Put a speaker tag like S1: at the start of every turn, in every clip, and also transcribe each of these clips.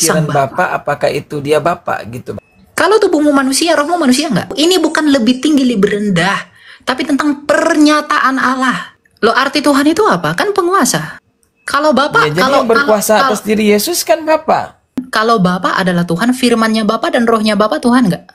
S1: pikiran
S2: Sang Bapa.
S1: Bapa, apakah itu dia Bapa gitu.
S2: Kalau tubuhmu manusia, rohmu manusia nggak? Ini bukan lebih tinggi, lebih rendah, tapi tentang pernyataan Allah. Lo arti Tuhan itu apa? Kan penguasa. Kalau Bapa,
S1: Ya, jadi yang berkuasa atas diri Yesus kan Bapa.
S2: kalau Bapa adalah Tuhan, firman-Nya Bapa dan rohnya Bapa Tuhan nggak?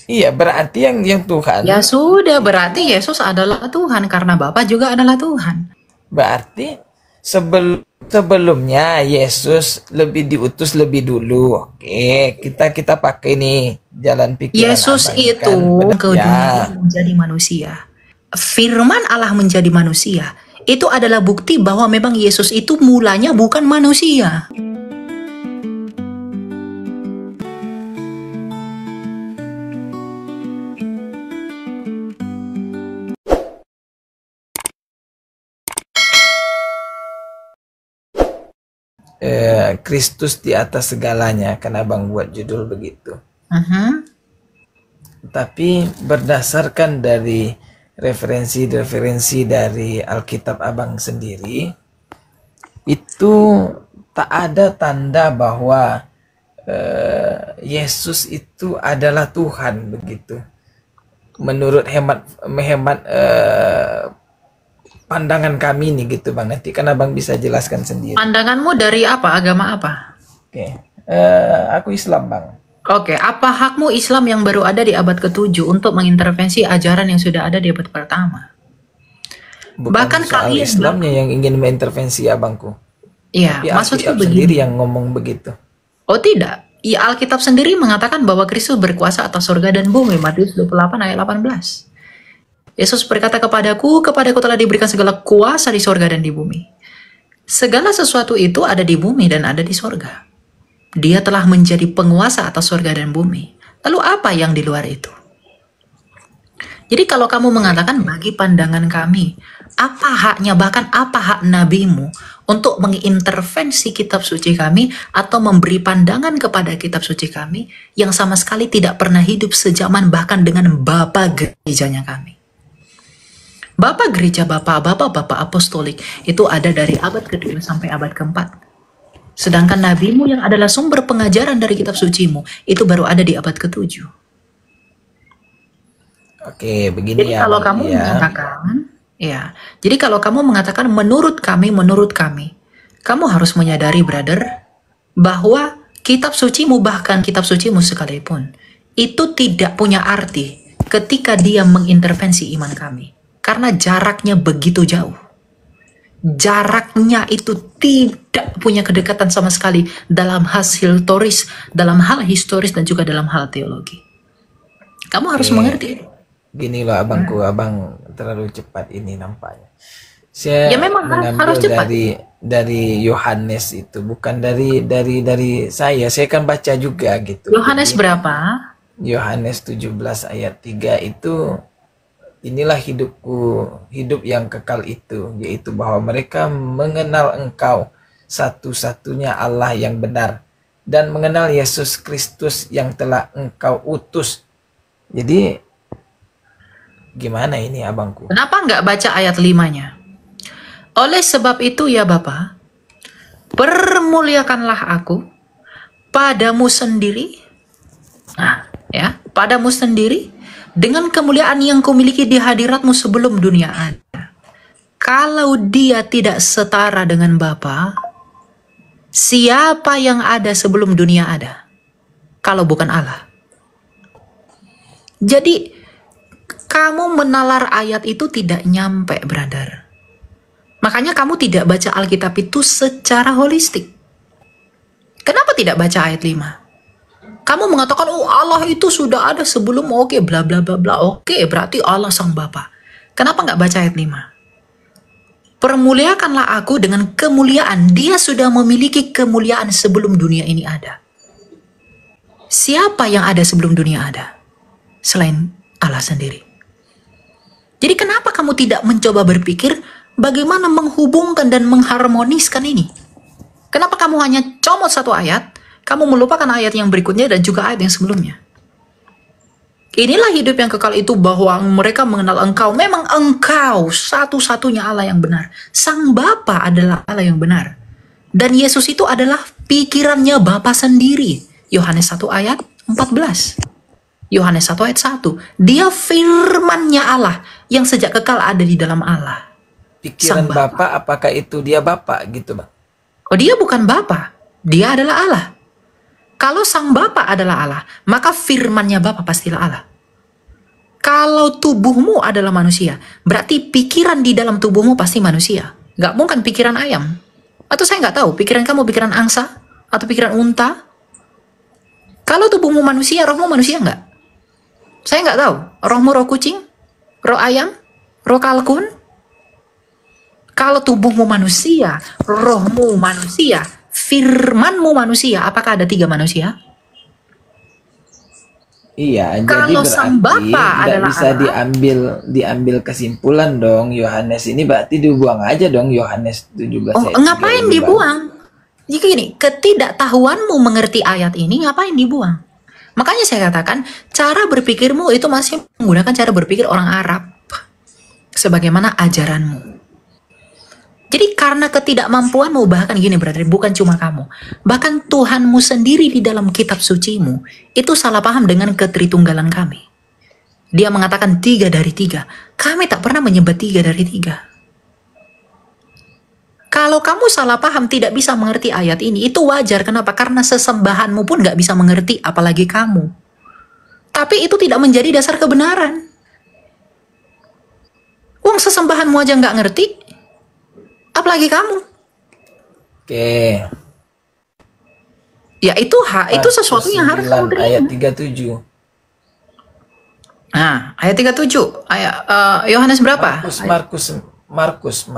S1: Iya, berarti yang Tuhan.
S2: Ya sudah, berarti Yesus adalah Tuhan karena Bapa juga adalah Tuhan.
S1: Berarti sebelumnya Yesus lebih diutus lebih dulu. Oke, kita pakai nih jalan pikiran
S2: Yesus
S1: abang
S2: itu
S1: kan.
S2: ke dunia menjadi manusia. Firman Allah menjadi manusia. Itu adalah bukti bahwa memang Yesus itu mulanya bukan manusia.
S1: Kristus di atas segalanya, kan abang buat judul begitu. Tapi berdasarkan dari referensi dari Alkitab abang sendiri, itu tak ada tanda bahwa Yesus itu adalah Tuhan begitu. Menurut hemat pandangan kami nih gitu bang. Nanti kan abang bisa jelaskan sendiri.
S2: Pandanganmu dari apa? Agama apa?
S1: Oke, aku Islam bang.
S2: Oke, apa hakmu Islam yang baru ada di abad ke-7 untuk mengintervensi ajaran yang sudah ada di abad pertama?
S1: Bukan
S2: Bahkan
S1: soal
S2: kalian
S1: Islamnya yang ingin mengintervensi abangku.
S2: Iya,
S1: Tapi
S2: maksudku
S1: Alkitab sendiri yang ngomong begitu.
S2: Oh tidak, ya Alkitab sendiri mengatakan bahwa Kristus berkuasa atas surga dan bumi, Matius 28 ayat 18. Yesus berkata kepadaku telah diberikan segala kuasa di surga dan di bumi. Segala sesuatu itu ada di bumi dan ada di surga. Dia telah menjadi penguasa atas surga dan bumi. Lalu apa yang di luar itu? Jadi kalau kamu mengatakan bagi pandangan kami, apa haknya, bahkan apa hak nabimu untuk mengintervensi kitab suci kami atau memberi pandangan kepada kitab suci kami yang sama sekali tidak pernah hidup sejaman bahkan dengan bapa gerejanya kami. Bapak gereja bapak apostolik itu ada dari abad ke-2 sampai abad ke-4. Sedangkan nabimu yang adalah sumber pengajaran dari kitab sucimu itu baru ada di abad ke-7.
S1: Oke, begini
S2: Jadi
S1: ya.
S2: kalau kamu mengatakan, ya. Jadi kalau kamu mengatakan menurut kami, kamu harus menyadari, brother, bahwa kitab sucimu, bahkan kitab sucimu sekalipun, itu tidak punya arti ketika dia mengintervensi iman kami. Karena jaraknya begitu jauh. Jaraknya itu tidak punya kedekatan sama sekali dalam dalam hal historis dan juga dalam hal teologi. Kamu harus mengerti.
S1: Gini loh abangku, abang terlalu cepat ini nampaknya. Saya
S2: Ya memang
S1: mengambil
S2: harus cepat.
S1: dari Yohanes itu, bukan dari saya. Saya kan baca juga gitu.
S2: Yohanes berapa?
S1: Yohanes 17 ayat 3 itu, inilah hidupku, hidup yang kekal itu, yaitu bahwa mereka mengenal Engkau satu-satunya Allah yang benar dan mengenal Yesus Kristus yang telah Engkau utus. Jadi gimana ini abangku?
S2: Kenapa nggak baca ayat 5-nya? Oleh sebab itu ya Bapa, permuliakanlah aku padamu sendiri. Nah, ya, padamu sendiri dengan kemuliaan yang kumiliki di hadiratmu sebelum dunia ada. Kalau dia tidak setara dengan Bapa, siapa yang ada sebelum dunia ada? Kalau bukan Allah. Jadi, kamu menalar ayat itu tidak nyampe, brother. Makanya kamu tidak baca Alkitab itu secara holistik. Kenapa tidak baca ayat 5? Kamu mengatakan, oh Allah itu sudah ada sebelum, oke, bla bla bla bla. Oke, berarti Allah sang Bapa. Kenapa nggak baca ayat 5? Permuliakanlah aku dengan kemuliaan. Dia sudah memiliki kemuliaan sebelum dunia ini ada. Siapa yang ada sebelum dunia ada? Selain Allah sendiri. Jadi kenapa kamu tidak mencoba berpikir bagaimana menghubungkan dan mengharmoniskan ini? Kenapa kamu hanya comot satu ayat, kamu melupakan ayat yang berikutnya dan juga ayat yang sebelumnya? Inilah hidup yang kekal itu, bahwa mereka mengenal Engkau. Memang Engkau satu-satunya Allah yang benar. Sang Bapa adalah Allah yang benar. Dan Yesus itu adalah pikirannya Bapa sendiri. Yohanes 1 ayat 14. Yohanes 1 ayat 1. Dia firman-Nya Allah yang sejak kekal ada di dalam Allah.
S1: Pikiran
S2: Sang Bapa.
S1: Bapa, apakah itu dia Bapa gitu, Bang?
S2: Oh, dia bukan Bapa, dia adalah Allah. Kalau Sang Bapa adalah Allah, maka firman-Nya Bapa pastilah Allah. Kalau tubuhmu adalah manusia, berarti pikiran di dalam tubuhmu pasti manusia. Gak mungkin pikiran ayam. Atau saya nggak tahu, pikiran kamu pikiran angsa? Atau pikiran unta? Kalau tubuhmu manusia, rohmu manusia nggak? Saya nggak tahu. Rohmu roh kucing? Roh ayam? Roh kalkun? Kalau tubuhmu manusia, rohmu manusia, firmanmu manusia, apakah ada 3 manusia?
S1: Iya,
S2: Kalau
S1: jadi
S2: Sang
S1: berarti
S2: Bapa
S1: tidak
S2: adalah
S1: bisa
S2: Allah.
S1: diambil kesimpulan dong. Yohanes ini berarti dibuang aja dong, Yohanes 17
S2: Oh,
S1: ayat 3
S2: ngapain
S1: ini, Bang.
S2: dibuang? Jika gini, ketidaktahuanmu mengerti ayat ini, ngapain dibuang? Makanya saya katakan, cara berpikirmu itu masih menggunakan cara berpikir orang Arab. Sebagaimana ajaranmu. Jadi karena ketidakmampuanmu, bahkan gini berarti bukan cuma kamu. Bahkan Tuhanmu sendiri di dalam kitab sucimu, itu salah paham dengan ketritunggalan kami. Dia mengatakan 3 dari 3. Kami tak pernah menyebut 3 dari 3. Kalau kamu salah paham, tidak bisa mengerti ayat ini, itu wajar. Kenapa? Karena sesembahanmu pun gak bisa mengerti, apalagi kamu. Tapi itu tidak menjadi dasar kebenaran. Uang sesembahanmu aja gak ngerti, apalagi kamu.
S1: Oke.
S2: Ya itu hak, itu sesuatu yang harus kamu
S1: 9 ayat
S2: terima.
S1: 37.
S2: Nah, ayat 37, ayat Yohanes berapa?
S1: Markus 9
S2: Markus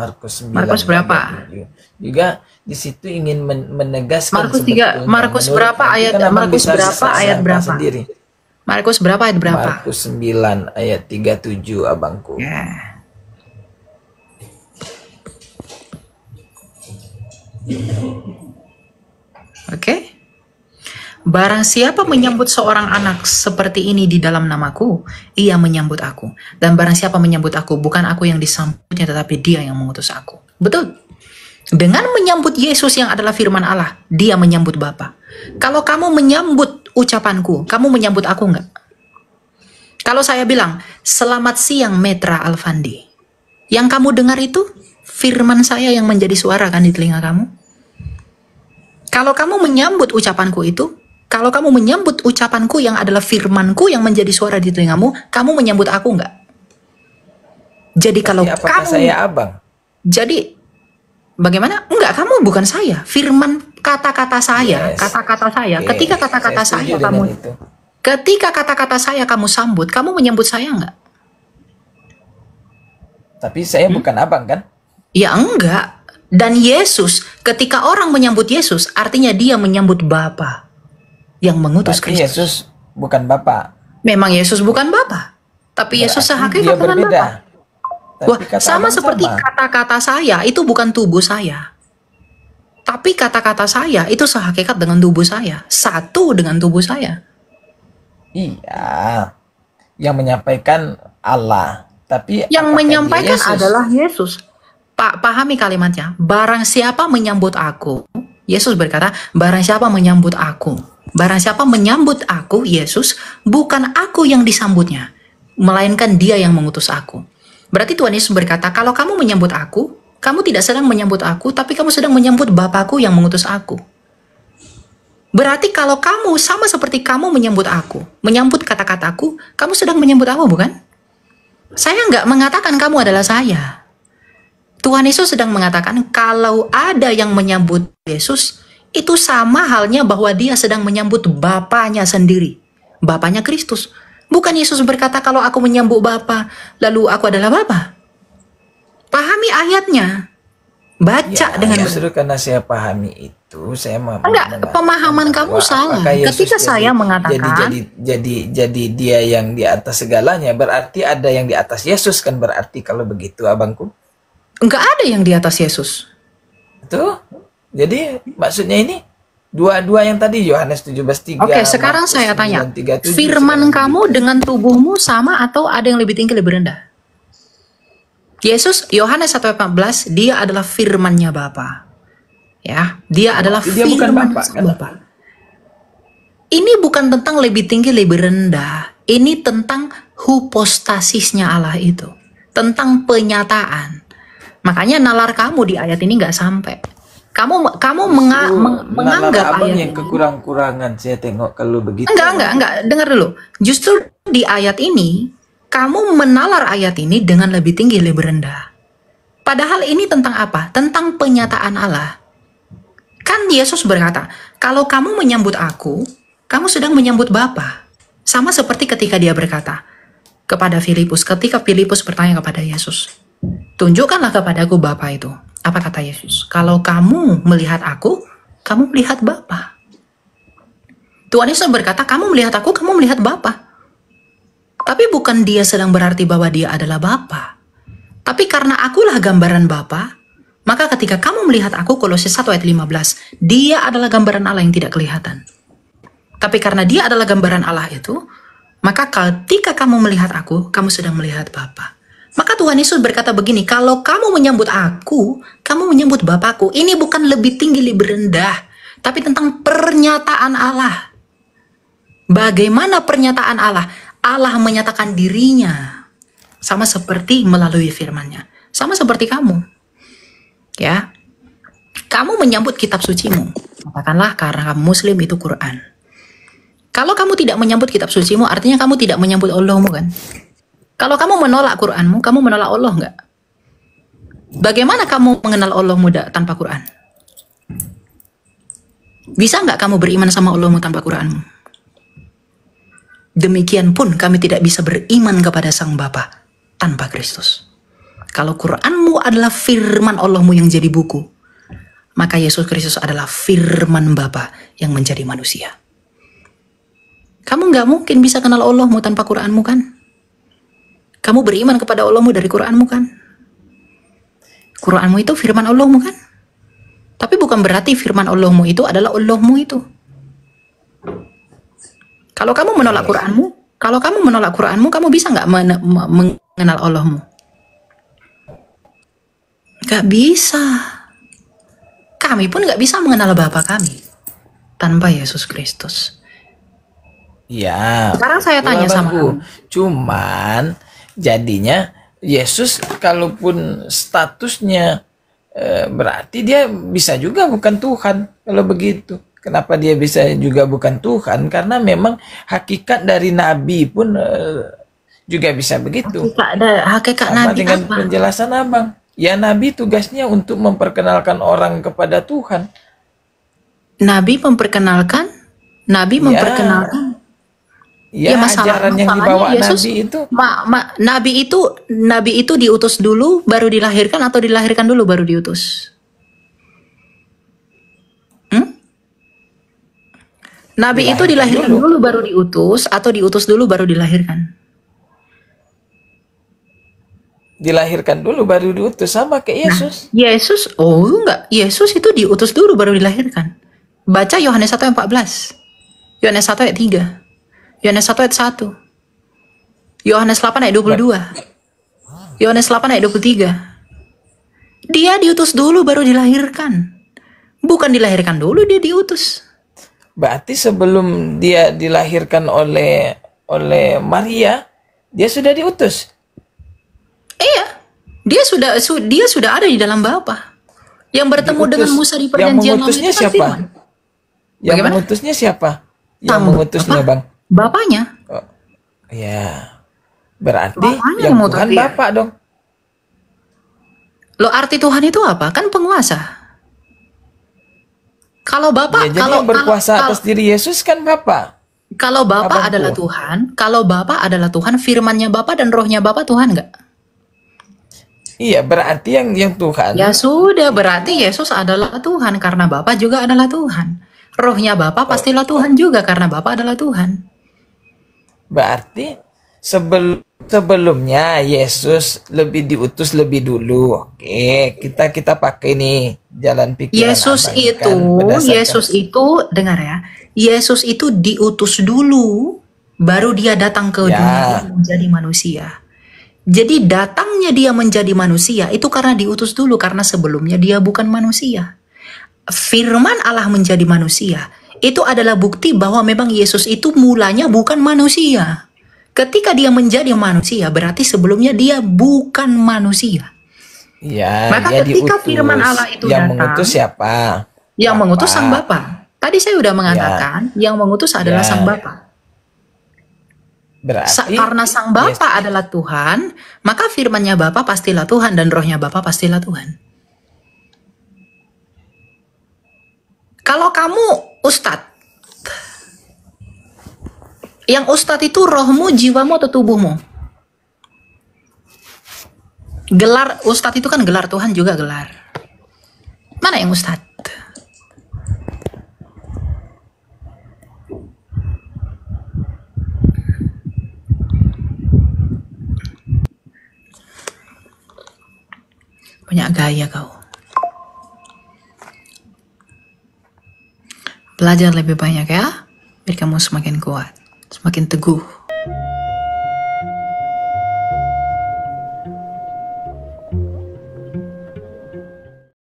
S2: berapa?
S1: 37. Juga di situ ingin menegaskan
S2: Markus 3,
S1: sebetulnya,
S2: Markus
S1: menurut
S2: berapa
S1: nanti
S2: ayat?
S1: kan abang
S2: Markus
S1: bisa
S2: berapa ayat
S1: sangka
S2: berapa?
S1: sendiri.
S2: Markus berapa ayat berapa?
S1: Markus 9 ayat 37, abangku.
S2: Ya. Oke. Barang siapa menyambut seorang anak seperti ini di dalam namaku, ia menyambut aku. Dan barang siapa menyambut aku, bukan aku yang disambutnya, tetapi dia yang mengutus aku. Betul. Dengan menyambut Yesus yang adalah firman Allah, dia menyambut Bapa. Kalau kamu menyambut ucapanku, kamu menyambut aku enggak? Kalau saya bilang, selamat siang Metra Alfandi. Yang kamu dengar itu, firman saya yang menjadi suara kan di telinga kamu? Kalau kamu menyambut ucapanku itu, kalau kamu menyambut ucapanku yang adalah firmanku yang menjadi suara di telingamu, kamu menyambut aku enggak? Jadi kalau
S1: apakah
S2: kamu...
S1: saya abang?
S2: Jadi, bagaimana? Enggak, kamu bukan saya. Firman kata-kata saya, kata-kata saya.
S1: Oke,
S2: Ketika kata-kata
S1: saya
S2: saya
S1: setuju
S2: kamu...
S1: dengan itu.
S2: Ketika kata-kata saya kamu sambut, kamu menyambut saya enggak?
S1: Tapi saya bukan abang kan?
S2: Ya enggak. Dan Yesus, ketika orang menyambut Yesus, artinya dia menyambut Bapa yang mengutus
S1: Berarti
S2: Kristus.
S1: Yesus bukan Bapa.
S2: Memang Yesus bukan Bapa, tapi Yesus
S1: Berarti
S2: sehakikat
S1: dia
S2: dengan
S1: berbeda.
S2: Bapa.
S1: Tapi
S2: Wah,
S1: kata
S2: sama
S1: abang
S2: seperti
S1: sama.
S2: kata-kata saya itu bukan tubuh saya. Tapi kata-kata saya itu sehakikat dengan tubuh saya, satu dengan tubuh saya.
S1: Iya. Yang menyampaikan Allah. Tapi
S2: Yang
S1: apakah dia
S2: menyampaikan
S1: Yesus?
S2: adalah Yesus. Pak, pahami kalimatnya. Barang siapa menyambut aku, Yesus berkata, barang siapa menyambut aku, barang siapa menyambut aku, Yesus, bukan aku yang disambutnya, melainkan dia yang mengutus aku. Berarti Tuhan Yesus berkata, kalau kamu menyambut aku, kamu tidak sedang menyambut aku, tapi kamu sedang menyambut Bapakku yang mengutus aku. Berarti kalau kamu sama seperti kamu menyambut aku, menyambut kata-kataku, kamu sedang menyambut aku, bukan? Saya nggak mengatakan kamu adalah saya. Tuhan Yesus sedang mengatakan kalau ada yang menyambut Yesus, itu sama halnya bahwa dia sedang menyambut Bapanya sendiri. Bapanya Kristus. Bukan Yesus berkata kalau aku menyambut Bapa, lalu aku adalah Bapa. Pahami ayatnya. Baca
S1: Ya,
S2: dengan
S1: justru karena saya pahami itu, saya
S2: enggak, pemahaman kamu salah. Ketika saya mengatakan
S1: jadi dia yang di atas segalanya, berarti ada yang di atas Yesus kan, berarti kalau begitu abangku.
S2: enggak ada yang di atas Yesus.
S1: Tuh. Jadi maksudnya ini dua-dua yang tadi Yohanes 17:3.
S2: Oke, sekarang
S1: Markus
S2: saya tanya.
S1: 9:37,
S2: Firman
S1: sekarang
S2: kamu
S1: begitu.
S2: dengan tubuhmu sama atau ada yang lebih tinggi lebih rendah? Yesus, Yohanes 1:14, dia adalah firman-Nya Bapa. Ya, dia adalah
S1: Berarti dia bukan
S2: firman
S1: Bapa,
S2: sang
S1: kan?
S2: Bapa. Ini bukan tentang lebih tinggi, lebih rendah. Ini tentang hypostasisnya Allah itu. Tentang penyataan. Makanya nalar kamu di ayat ini nggak sampai. Kamu
S1: Justru nalar
S2: menganggap
S1: abang
S2: ayat
S1: yang
S2: ini.
S1: kekurang-kurangan, saya tengok kalau begitu.
S2: Enggak. Dengar dulu. Justru di ayat ini, kamu menalar ayat ini dengan lebih tinggi, lebih rendah. Padahal ini tentang apa? Tentang penyataan Allah. Kan Yesus berkata, kalau kamu menyambut aku, kamu sedang menyambut Bapa. Sama seperti ketika dia berkata kepada Filipus, ketika Filipus bertanya kepada Yesus, tunjukkanlah kepadaku Bapa itu. Apa kata Yesus? Kalau kamu melihat aku, kamu melihat Bapa. Tuhan Yesus berkata, kamu melihat aku, kamu melihat Bapa. Tapi bukan dia sedang berarti bahwa dia adalah Bapa. Tapi karena akulah gambaran Bapa, maka ketika kamu melihat aku, Kolose 1 ayat 15, dia adalah gambaran Allah yang tidak kelihatan. Tapi karena dia adalah gambaran Allah itu, maka ketika kamu melihat aku, kamu sedang melihat Bapa. Maka Tuhan Yesus berkata begini, kalau kamu menyambut aku, kamu menyambut Bapakku. Ini bukan lebih tinggi, lebih rendah, tapi tentang pernyataan Allah. Bagaimana pernyataan Allah? Allah menyatakan dirinya sama seperti melalui firman-Nya. Sama seperti kamu. Ya. Kamu menyambut kitab sucimu. Katakanlah karena kamu muslim itu Quran. Kalau kamu tidak menyambut kitab sucimu, artinya kamu tidak menyambut Allahmu, kan? Kalau kamu menolak Quranmu, kamu menolak Allah enggak? Bagaimana kamu mengenal Allahmu tanpa Quran? Bisa enggak kamu beriman sama Allahmu tanpa Quranmu? Demikian pun kami tidak bisa beriman kepada Sang Bapa tanpa Kristus. Kalau Quranmu adalah firman Allahmu yang jadi buku, maka Yesus Kristus adalah firman Bapa yang menjadi manusia. Kamu nggak mungkin bisa kenal Allahmu tanpa Quranmu, kan? Kamu beriman kepada Allahmu dari Quranmu, kan? Quranmu itu firman Allahmu, kan? Tapi bukan berarti firman Allahmu itu adalah Allahmu itu. Kalau kamu menolak Quranmu, kamu bisa nggak mengenal Allahmu? Nggak bisa. Kami pun nggak bisa mengenal Bapa kami tanpa Yesus Kristus.
S1: Ya.
S2: Sekarang saya tanya sama kamu.
S1: Cuman jadinya Yesus kalaupun statusnya berarti dia bisa juga bukan Tuhan kalau begitu. Kenapa dia bisa juga bukan Tuhan? Karena memang hakikat dari Nabi pun juga bisa begitu.
S2: Hakikat
S1: Sama
S2: Nabi
S1: dengan
S2: apa?
S1: penjelasan abang. Ya Nabi tugasnya untuk memperkenalkan orang kepada Tuhan.
S2: Nabi memperkenalkan.
S1: Ya, ajaran yang dibawa
S2: Yesus,
S1: Nabi itu
S2: Nabi itu diutus dulu baru dilahirkan atau dilahirkan dulu baru diutus? Nabi itu dilahirkan dulu baru diutus atau diutus dulu baru dilahirkan?
S1: dilahirkan dulu baru diutus, sama kayak Yesus.
S2: Yesus, enggak. Yesus itu diutus dulu baru dilahirkan. Baca Yohanes 1 ayat 14. Yohanes 1 ayat 3. Yohanes 1 ayat 1. Yohanes 8 ayat 22. Yohanes 8 ayat 23. Dia diutus dulu baru dilahirkan. Bukan dilahirkan dulu dia diutus.
S1: Berarti sebelum dia dilahirkan oleh Maria, dia sudah diutus.
S2: Iya. Dia sudah ada di dalam Bapa. Yang bertemu
S1: Diutus.
S2: dengan Musa di
S1: Yang
S2: perjanjian lama
S1: mengutusnya
S2: itu kan
S1: siapa?
S2: firman.
S1: Yang
S2: Bagaimana?
S1: mengutusnya siapa? Yang
S2: Sang
S1: mengutusnya,
S2: Bapa.
S1: Bang.
S2: Bapaknya.
S1: Oh, ya. Berarti
S2: Bapaknya
S1: yang
S2: yang mengutus
S1: Tuhan
S2: dia.
S1: Bapak dong.
S2: Loh, arti Tuhan itu apa? Kan penguasa. Kalau Bapa,
S1: Ya, jadi yang berkuasa atas diri Yesus kan Bapak.
S2: Kalau Bapa
S1: Abangku.
S2: adalah Tuhan, kalau Bapa adalah Tuhan, firman-Nya Bapa dan rohnya Bapa Tuhan enggak?
S1: Iya, berarti yang Tuhan.
S2: Ya sudah, berarti Yesus adalah Tuhan karena Bapa juga adalah Tuhan. Rohnya Bapa pastilah Tuhan juga karena Bapa adalah Tuhan.
S1: Berarti sebelumnya Yesus lebih diutus lebih dulu. Oke, kita pakai nih jalan pikiran
S2: Yesus
S1: abang
S2: itu,
S1: kan, berdasarkan-
S2: Yesus itu, dengar ya, Yesus itu diutus dulu, baru dia datang ke
S1: Ya.
S2: dunia menjadi manusia. Jadi datangnya dia menjadi manusia itu karena diutus dulu, karena sebelumnya dia bukan manusia. firman Allah menjadi manusia, itu adalah bukti bahwa memang Yesus itu mulanya bukan manusia. Ketika dia menjadi manusia, berarti sebelumnya dia bukan manusia.
S1: Ya,
S2: Maka
S1: dia
S2: ketika firman
S1: diutus.
S2: Allah itu
S1: Yang
S2: datang,
S1: mengutus siapa?
S2: yang mengutus Sang
S1: Bapa.
S2: Bapa. Tadi saya sudah
S1: Ya,
S2: mengatakan, yang mengutus adalah
S1: ya.
S2: Sang Bapa.
S1: Berarti
S2: Karena Sang
S1: Yes,
S2: Bapa adalah Tuhan, maka firman-Nya Bapa pastilah Tuhan dan rohnya Bapa pastilah Tuhan. Kalau kamu ustadz, yang ustadz itu rohmu, jiwamu, atau tubuhmu? Gelar ustadz itu kan gelar, Tuhan juga gelar. Mana yang ustadz? Banyak gaya kau. Belajar lebih banyak ya, biar kamu semakin kuat, semakin teguh.